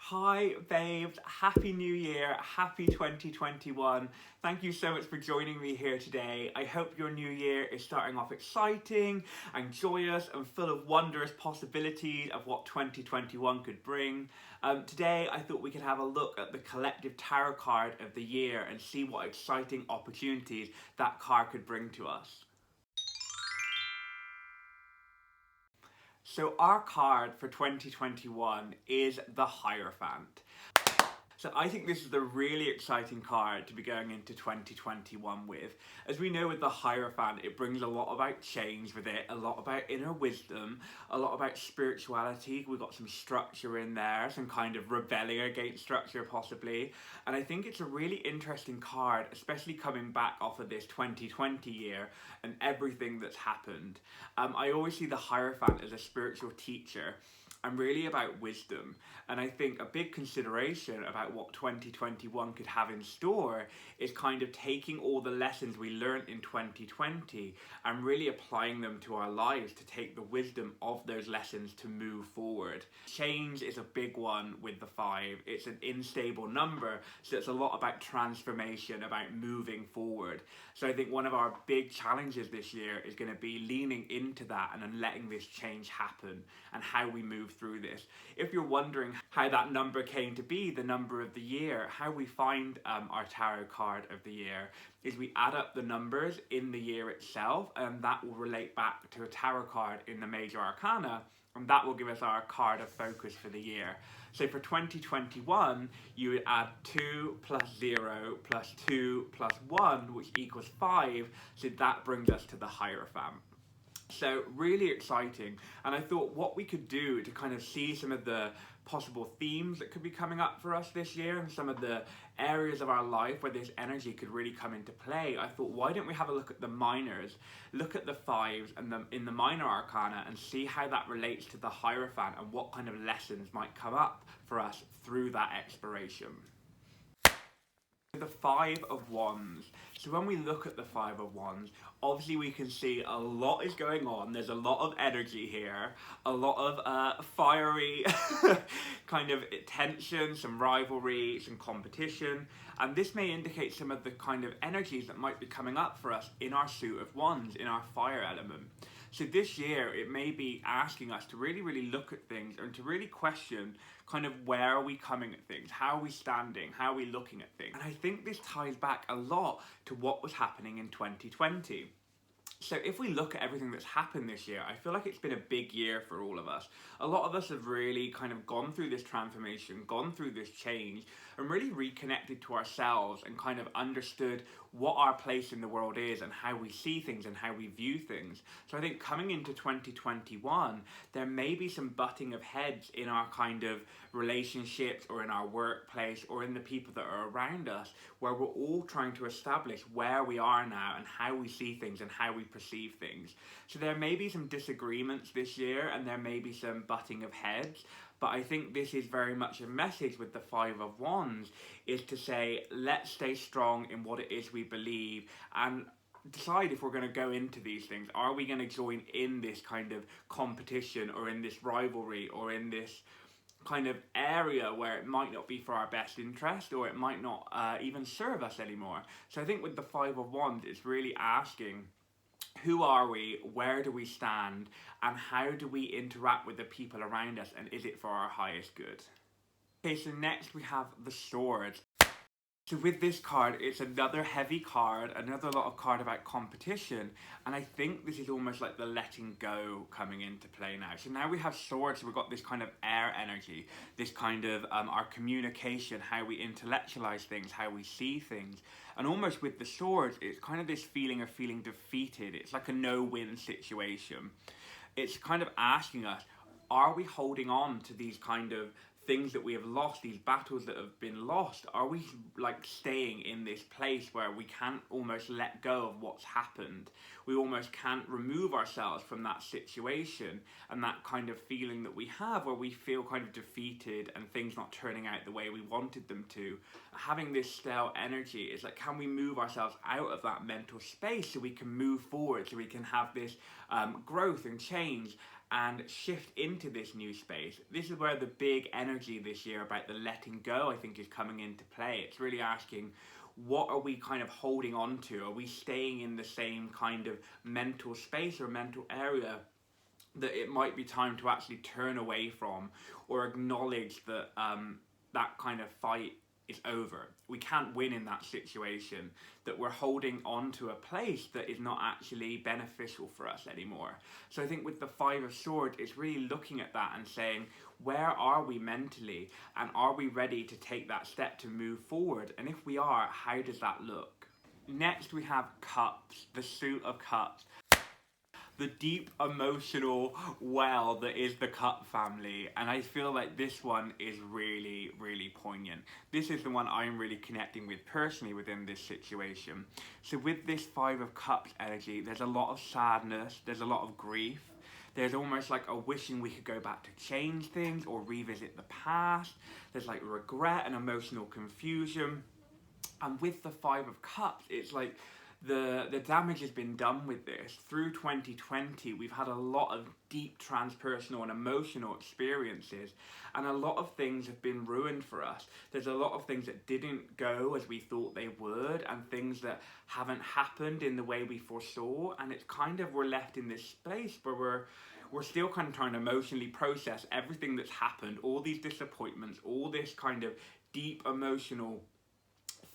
Hi babes, happy new year, happy 2021. Thank you so much for joining me here today. I hope your new year is starting off exciting and joyous and full of wondrous possibilities of what 2021 could bring. Today I thought we could have a look at the collective tarot card of the year and see what exciting opportunities that card could bring to us. So our card for 2021 is the Hierophant. So I think this is a really exciting card to be going into 2021 with. As we know with the Hierophant, it brings a lot about change with it, a lot about inner wisdom, a lot about spirituality. We've got some structure in there, some kind of rebelling against structure possibly. And I think it's a really interesting card, especially coming back off of this 2020 year and everything that's happened. I always see the Hierophant as a spiritual teacher and really about wisdom. And I think a big consideration about what 2021 could have in store is kind of taking all the lessons we learned in 2020 and really applying them to our lives to take the wisdom of those lessons to move forward. Change is a big one with the 5. It's an unstable number, so it's a lot about transformation, about moving forward. So I think one of our big challenges this year is going to be leaning into that and then letting this change happen and how we move through this. If you're wondering how that number came to be, the number of the year, how we find our tarot card of the year is we add up the numbers in the year itself, and that will relate back to a tarot card in the major arcana, and that will give us our card of focus for the year. So for 2021, you would add 2 plus 0 plus 2 plus 1, which equals 5, so that brings us to the Hierophant. So really exciting, and I thought what we could do to kind of see some of the possible themes that could be coming up for us this year and some of the areas of our life where this energy could really come into play. I thought, why don't we have a look at the minors, look at the 5s and in the minor arcana and see how that relates to the Hierophant and what kind of lessons might come up for us through that exploration. The 5 of Wands. So when we look at the 5 of Wands, obviously we can see a lot is going on. There's a lot of energy here, a lot of fiery kind of tension, some rivalry, some competition, and this may indicate some of the kind of energies that might be coming up for us in our suit of Wands, in our fire element. So this year, it may be asking us to really look at things and to really question kind of where are we coming at things, how are we standing, how are we looking at things. And I think this ties back a lot to what was happening in 2020. So if we look at everything that's happened this year, I feel like it's been a big year for all of us. A lot of us have really kind of gone through this transformation, gone through this change, and really reconnected to ourselves and kind of understood what our place in the world is and how we see things and how we view things. So I think coming into 2021, there may be some butting of heads in our kind of relationships or in our workplace or in the people that are around us, where we're all trying to establish where we are now and how we see things and how we perceive things. So there may be some disagreements this year and there may be some butting of heads, but I think this is very much a message with the 5 of Wands, is to say, let's stay strong in what it is we believe and decide if we're going to go into these things. Are we going to join in this kind of competition or in this rivalry or in this kind of area where it might not be for our best interest or it might not even serve us anymore? So I think with the 5 of Wands, it's really asking, who are we, where do we stand, and how do we interact with the people around us, and is it for our highest good? Okay, so next we have the Swords. So with this card, it's another heavy card, another lot of card about competition, and I think this is almost like the letting go coming into play now. So now we have Swords, so we've got this kind of air energy, this kind of our communication, how we intellectualize things, how we see things. And almost with the Swords, it's kind of this feeling of feeling defeated. It's like a no-win situation. It's kind of asking us, are we holding on to these kind of things that we have lost, these battles that have been lost? Are we like staying in this place where we can't almost let go of what's happened? We almost can't remove ourselves from that situation and that kind of feeling that we have where we feel kind of defeated and things not turning out the way we wanted them to. Having this stale energy is like, can we move ourselves out of that mental space so we can move forward, so we can have this growth and change? and shift into this new space. This is where the big energy this year about the letting go, I think, is coming into play. It's really asking, what are we kind of holding on to? Are we staying in the same kind of mental space or mental area that it might be time to actually turn away from, or acknowledge that that kind of fight is over? We can't win in that situation, that we're holding on to a place that is not actually beneficial for us anymore. So I think with the Five of Swords, it's really looking at that and saying, where are we mentally, and are we ready to take that step to move forward? And if we are, how does that look? Next we have Cups, the Suit of Cups. The deep emotional well that is the Cup family, and I feel like this one is really, really poignant. This is the one I'm really connecting with personally within this situation. So with this Five of Cups energy, there's a lot of sadness, there's a lot of grief, there's almost like a wishing we could go back to change things or revisit the past. There's like regret and emotional confusion. And with the Five of Cups, it's like the damage has been done with this. Through 2020, we've had a lot of deep transpersonal and emotional experiences, and a lot of things have been ruined for us. There's a lot of things that didn't go as we thought they would, and things that haven't happened in the way we foresaw, and it's kind of, we're left in this space where we're still kind of trying to emotionally process everything that's happened, all these disappointments, all this kind of deep emotional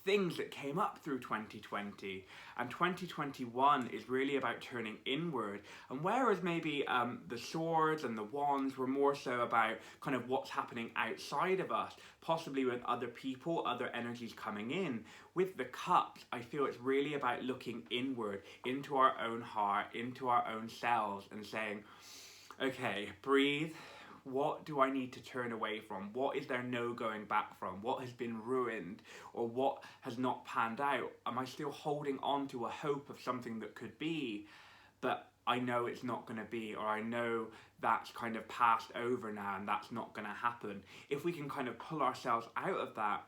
things that came up through 2020. And 2021 is really about turning inward, and whereas maybe the swords and the wands were more so about kind of what's happening outside of us, possibly with other people, other energies coming in, with the cups, I feel it's really about looking inward into our own heart, into our own selves, and saying, okay, breathe. What do I need to turn away from? What is there no going back from? What has been ruined, or what has not panned out? Am I still holding on to a hope of something that could be, but I know it's not going to be, or I know that's kind of passed over now and that's not going to happen? If we can kind of pull ourselves out of that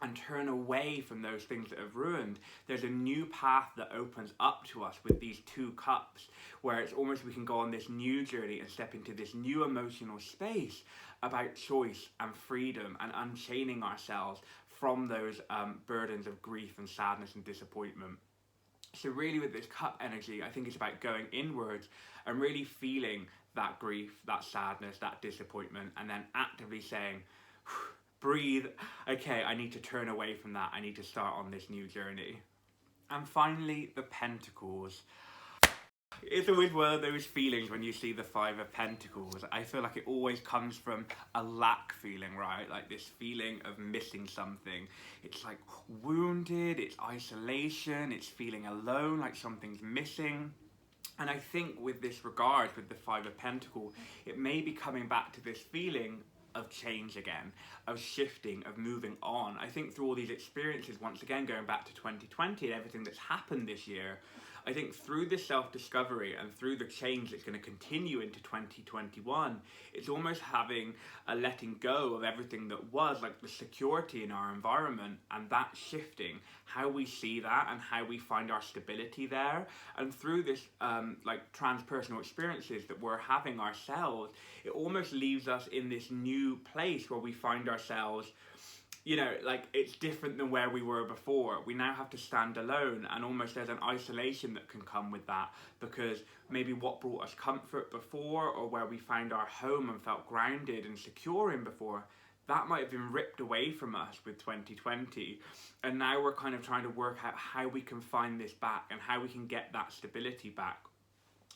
and turn away from those things that have ruined, there's a new path that opens up to us with these two cups, where it's almost we can go on this new journey and step into this new emotional space about choice and freedom and unchaining ourselves from those burdens of grief and sadness and disappointment. So really with this cup energy, I think it's about going inwards and really feeling that grief, that sadness, that disappointment, and then actively saying, breathe, okay, I need to turn away from that, I need to start on this new journey. And finally, the Pentacles. It's always one of those feelings when you see the Five of Pentacles. I feel like it always comes from a lack feeling, right? Like this feeling of missing something. It's like wounded, it's isolation, it's feeling alone, like something's missing. And I think with this regard, with the Five of Pentacles, it may be coming back to this feeling of change again, of shifting, of moving on. I think through all these experiences, once again going back to 2020 and everything that's happened this year, I think through this self-discovery and through the change that's going to continue into 2021, it's almost having a letting go of everything that was, like the security in our environment, and that shifting, how we see that and how we find our stability there. And through this like transpersonal experiences that we're having ourselves, it almost leaves us in this new place where we find ourselves, you know, like it's different than where we were before. We now have to stand alone, and almost there's an isolation that can come with that, because maybe what brought us comfort before, or where we found our home and felt grounded and secure in before, that might have been ripped away from us with 2020. And now we're kind of trying to work out how we can find this back and how we can get that stability back.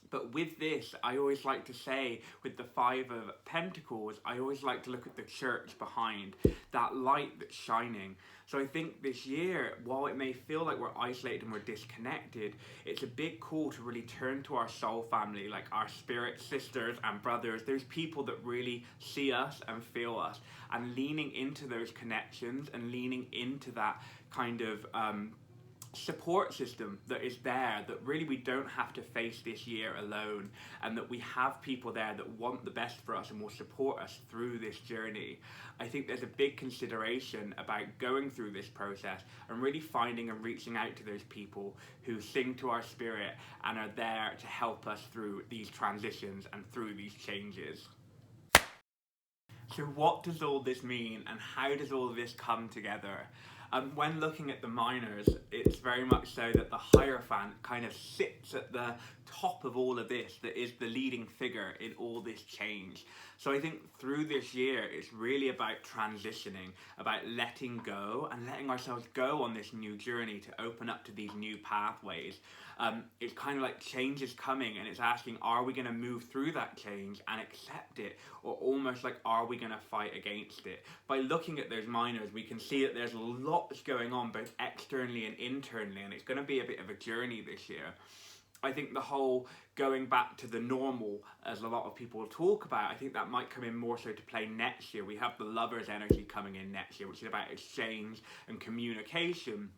But with this, I always like to say, with the Five of Pentacles, I always like to look at the church behind, that light that's shining. So I think this year, while it may feel like we're isolated and we're disconnected, it's a big call to really turn to our soul family, like our spirit sisters and brothers. There's people that really see us and feel us, and leaning into those connections and leaning into that kind of support system that is there, that really we don't have to face this year alone, and that we have people there that want the best for us and will support us through this journey. I think there's a big consideration about going through this process and really finding and reaching out to those people who sing to our spirit and are there to help us through these transitions and through these changes. So what does all this mean, and how does all this come together? When looking at the minors, it's very much so that the Hierophant kind of sits at the top of all of this, that is the leading figure in all this change. So I think through this year, it's really about transitioning, about letting go and letting ourselves go on this new journey to open up to these new pathways. It's kind of like change is coming, and it's asking, are we going to move through that change and accept it, or almost like, are we going to fight against it? By looking at those minors, we can see that there's lots going on both externally and internally, and it's going to be a bit of a journey this year. I think the whole going back to the normal, as a lot of people talk about, I think that might come in more so to play next year. We have the Lovers energy coming in next year, which is about exchange and communication,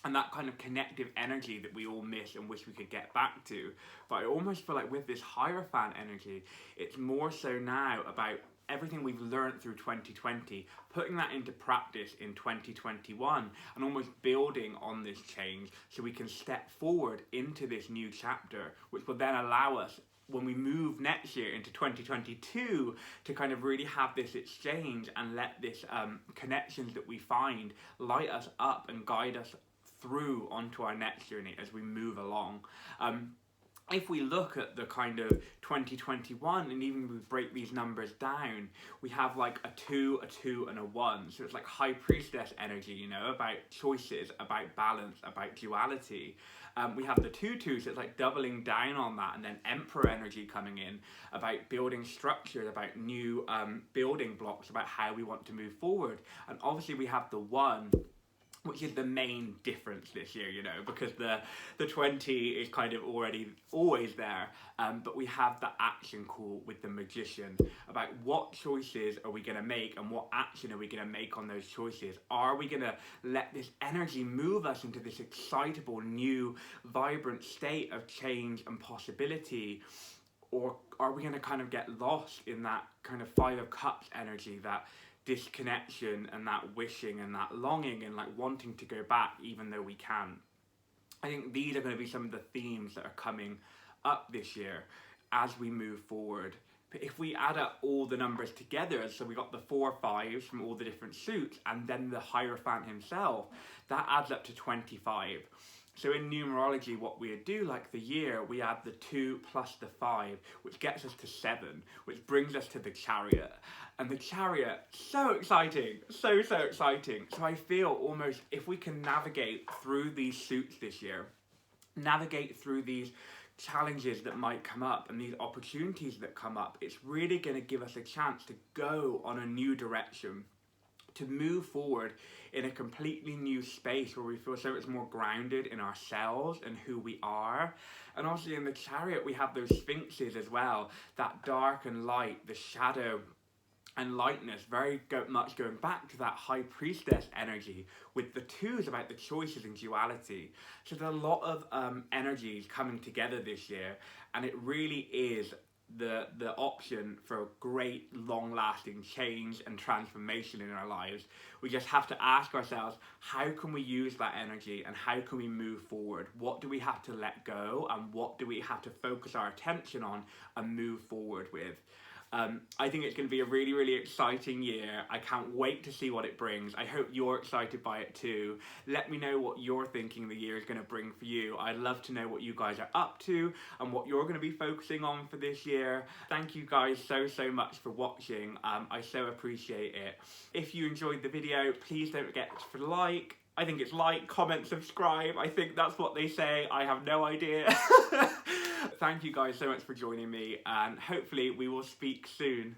and that kind of connective energy that we all miss and wish we could get back to. But I almost feel like with this Hierophant energy, it's more so now about everything we've learned through 2020, putting that into practice in 2021 and almost building on this change so we can step forward into this new chapter, which will then allow us, when we move next year into 2022, to kind of really have this exchange and let this connections that we find light us up and guide us through onto our next journey as we move along. If we look at the kind of 2021, and even if we break these numbers down, we have like a 2, a 2, and a 1. So it's like High Priestess energy, you know, about choices, about balance, about duality. We have the 2, 2, so it's like doubling down on that, and then Emperor energy coming in, about building structure, about new building blocks, about how we want to move forward. And obviously we have the 1, which is the main difference this year, you know, because the 20 is kind of already always there, but we have the action call with the Magician about what choices are we going to make and what action are we going to make on those choices. Are we going to let this energy move us into this excitable, new, vibrant state of change and possibility, or are we going to kind of get lost in that kind of 5 of Cups energy, that disconnection and that wishing and that longing and like wanting to go back even though we can? I think these are going to be some of the themes that are coming up this year as we move forward. But if we add up all the numbers together, so we got the 4 5s from all the different suits and then the Hierophant himself, that adds up to 25. So in numerology, what we do, like the year, we add the 2 plus the 5, which gets us to 7, which brings us to the Chariot. And the Chariot, so exciting, so exciting. So I feel almost if we can navigate through these suits this year, navigate through these challenges that might come up and these opportunities that come up, it's really going to give us a chance to go on a new direction, to move forward in a completely new space where we feel so much more grounded in ourselves and who we are. And also in the Chariot, we have those sphinxes as well, that dark and light, the shadow and lightness, very much going back to that High Priestess energy, with the 2s about the choices and duality. So there's a lot of energies coming together this year, and it really is the option for a great long-lasting change and transformation in our lives. We just have to ask ourselves, how can we use that energy and how can we move forward? What do we have to let go and what do we have to focus our attention on and move forward with? I think it's going to be a really, really exciting year. I can't wait to see what it brings. I hope you're excited by it too. Let me know what you're thinking the year is going to bring for you. I'd love to know what you guys are up to and what you're going to be focusing on for this year. Thank you guys so much for watching. I so appreciate it. If you enjoyed the video, please don't forget to like. I think it's like, comment, subscribe. I think that's what they say. I have no idea. Thank you guys so much for joining me, and hopefully we will speak soon.